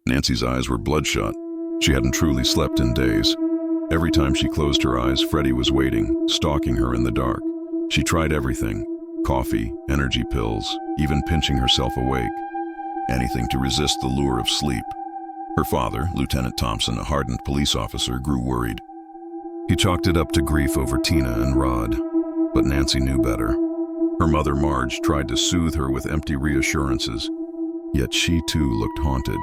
Nancy's eyes were bloodshot. She hadn't truly slept in days. Every time she closed her eyes, Freddy was waiting, stalking her in the dark. She tried everything: coffee, energy pills, even pinching herself awake. Anything to resist the lure of sleep. Her father, Lieutenant Thompson, a hardened police officer, grew worried. He chalked it up to grief over Tina and Rod, but Nancy knew better. Her mother, Marge, tried to soothe her with empty reassurances, yet she too looked haunted,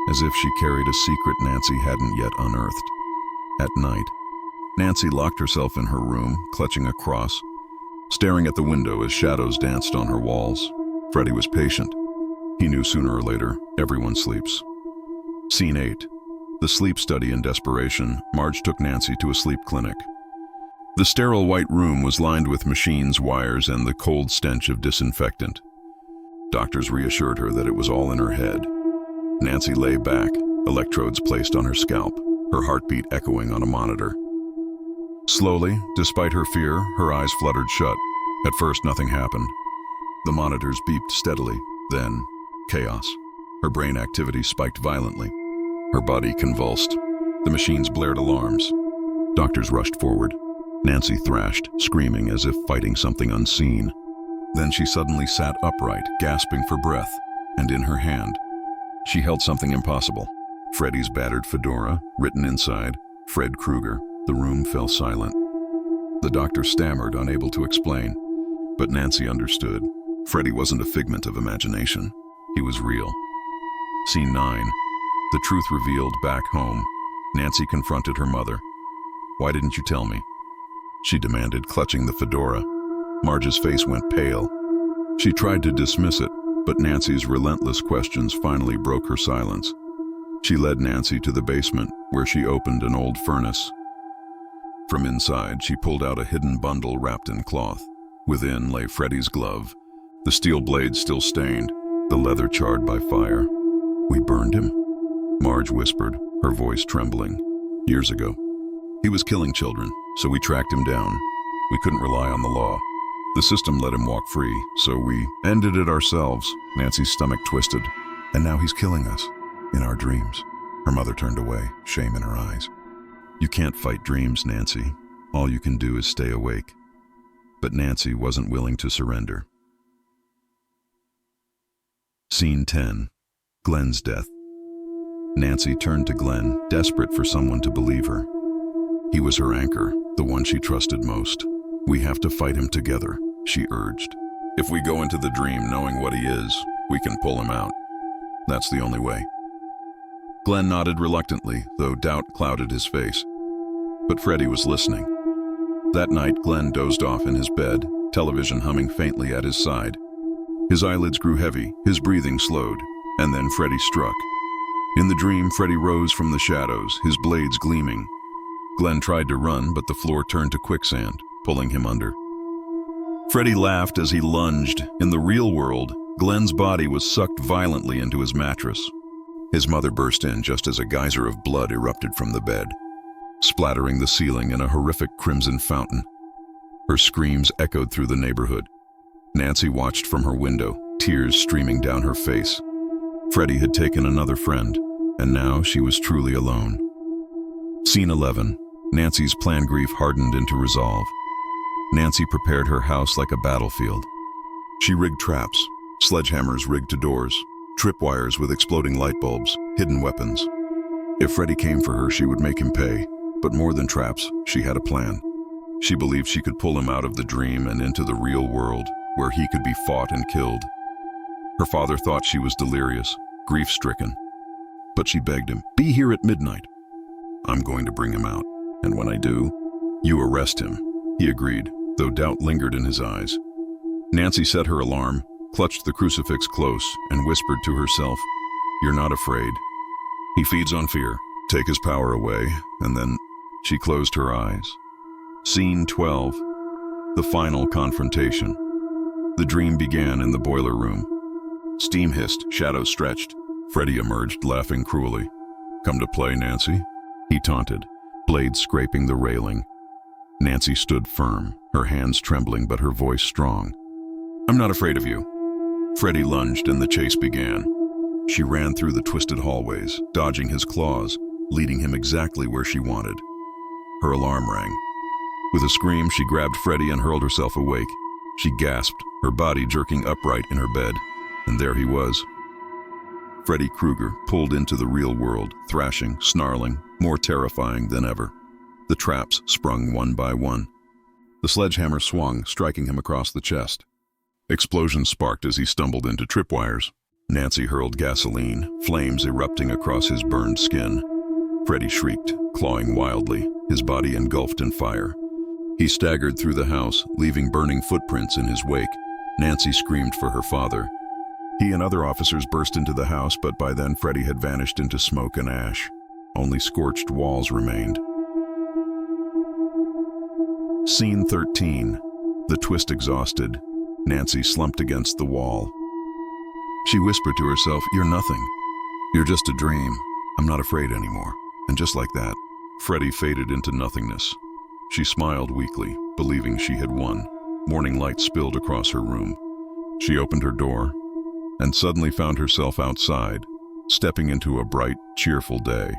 as if she carried a secret Nancy hadn't yet unearthed. At night, Nancy locked herself in her room, clutching a cross, staring at the window as shadows danced on her walls. Freddy was patient. He knew sooner or later, everyone sleeps. Scene 8. The sleep study. In desperation, Marge took Nancy to a sleep clinic. The sterile white room was lined with machines, wires, and the cold stench of disinfectant. Doctors reassured her that it was all in her head. Nancy lay back, electrodes placed on her scalp, her heartbeat echoing on a monitor. Slowly, despite her fear, her eyes fluttered shut. At first, nothing happened. The monitors beeped steadily, then chaos. Her brain activity spiked violently. Her body convulsed. The machines blared alarms. Doctors rushed forward. Nancy thrashed, screaming as if fighting something unseen. Then she suddenly sat upright, gasping for breath, and in her hand, she held something impossible. Freddy's battered fedora, written inside, Fred Krueger. The room fell silent. The doctor stammered, unable to explain, but Nancy understood. Freddy wasn't a figment of imagination. He was real. Scene 9. The truth revealed. Back home, Nancy confronted her mother. "Why didn't you tell me?" she demanded, clutching the fedora. Marge's face went pale. She tried to dismiss it, but Nancy's relentless questions finally broke her silence. She led Nancy to the basement, where she opened an old furnace. From inside, she pulled out a hidden bundle wrapped in cloth. Within lay Freddy's glove, the steel blade still stained, the leather charred by fire. "We burned him," Marge whispered, her voice trembling. "Years ago. He was killing children, so we tracked him down. We couldn't rely on the law. The system let him walk free, so we ended it ourselves." Nancy's stomach twisted. "And now he's killing us, in our dreams." Her mother turned away, shame in her eyes. "You can't fight dreams, Nancy. All you can do is stay awake." But Nancy wasn't willing to surrender. Scene 10. Glenn's death. Nancy turned to Glenn, desperate for someone to believe her. He was her anchor, the one she trusted most. "We have to fight him together," she urged. "If we go into the dream knowing what he is, we can pull him out. That's the only way." Glenn nodded reluctantly, though doubt clouded his face. But Freddy was listening. That night, Glenn dozed off in his bed, television humming faintly at his side. His eyelids grew heavy, his breathing slowed, and then Freddy struck. In the dream, Freddy rose from the shadows, his blades gleaming. Glenn tried to run, but the floor turned to quicksand, pulling him under. Freddy laughed as he lunged. In the real world, Glenn's body was sucked violently into his mattress. His mother burst in just as a geyser of blood erupted from the bed, splattering the ceiling in a horrific crimson fountain. Her screams echoed through the neighborhood. Nancy watched from her window, tears streaming down her face. Freddy had taken another friend, and now she was truly alone. Scene 11. Nancy's planned grief hardened into resolve. Nancy prepared her house like a battlefield. She rigged traps, sledgehammers rigged to doors, tripwires with exploding light bulbs, hidden weapons. If Freddy came for her, she would make him pay. But more than traps, she had a plan. She believed she could pull him out of the dream and into the real world, where he could be fought and killed. Her father thought she was delirious, grief-stricken. But she begged him, "Be here at midnight. I'm going to bring him out, and when I do, you arrest him." He agreed, though doubt lingered in his eyes. Nancy set her alarm, clutched the crucifix close, and whispered to herself, "You're not afraid. He feeds on fear. Take his power away," and then she closed her eyes. Scene 12. The final confrontation. The dream began in the boiler room. Steam hissed, shadows stretched. Freddy emerged, laughing cruelly. "Come to play, Nancy?" he taunted, blades scraping the railing. Nancy stood firm, her hands trembling but her voice strong. "I'm not afraid of you." Freddy lunged and the chase began. She ran through the twisted hallways, dodging his claws, leading him exactly where she wanted. Her alarm rang. With a scream, she grabbed Freddy and hurled herself awake. She gasped, her body jerking upright in her bed, and there he was. Freddy Krueger pulled into the real world, thrashing, snarling, more terrifying than ever. The traps sprung one by one. The sledgehammer swung, striking him across the chest. Explosions sparked as he stumbled into tripwires. Nancy hurled gasoline, flames erupting across his burned skin. Freddy shrieked, clawing wildly, his body engulfed in fire. He staggered through the house, leaving burning footprints in his wake. Nancy screamed for her father. He and other officers burst into the house, but by then Freddy had vanished into smoke and ash. Only scorched walls remained. Scene 13. The twist exhausted. Nancy slumped against the wall. She whispered to herself, "You're nothing. You're just a dream. I'm not afraid anymore." And just like that, Freddy faded into nothingness. She smiled weakly, believing she had won. Morning light spilled across her room. She opened her door and suddenly found herself outside, stepping into a bright, cheerful day.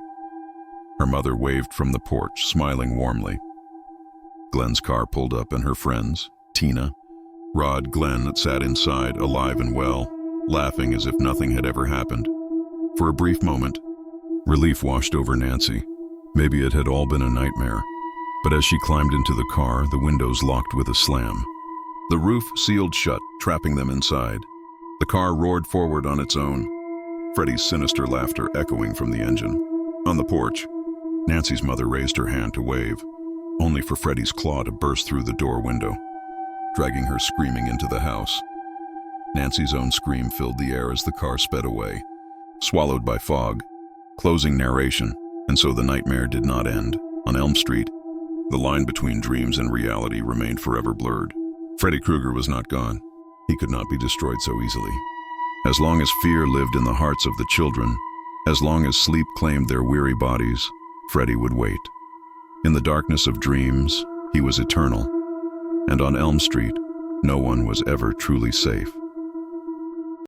Her mother waved from the porch, smiling warmly. Glenn's car pulled up and her friends, Tina, Rod, Glenn, sat inside, alive and well, laughing as if nothing had ever happened. For a brief moment, relief washed over Nancy. Maybe it had all been a nightmare. But as she climbed into the car, the windows locked with a slam. The roof sealed shut, trapping them inside. The car roared forward on its own, Freddy's sinister laughter echoing from the engine. On the porch, Nancy's mother raised her hand to wave, only for Freddy's claw to burst through the door window, dragging her screaming into the house. Nancy's own scream filled the air as the car sped away, swallowed by fog. Closing narration, and so the nightmare did not end. On Elm Street, the line between dreams and reality remained forever blurred. Freddy Krueger was not gone. He could not be destroyed so easily. As long as fear lived in the hearts of the children, as long as sleep claimed their weary bodies, Freddy would wait. In the darkness of dreams, he was eternal. And on Elm Street, no one was ever truly safe.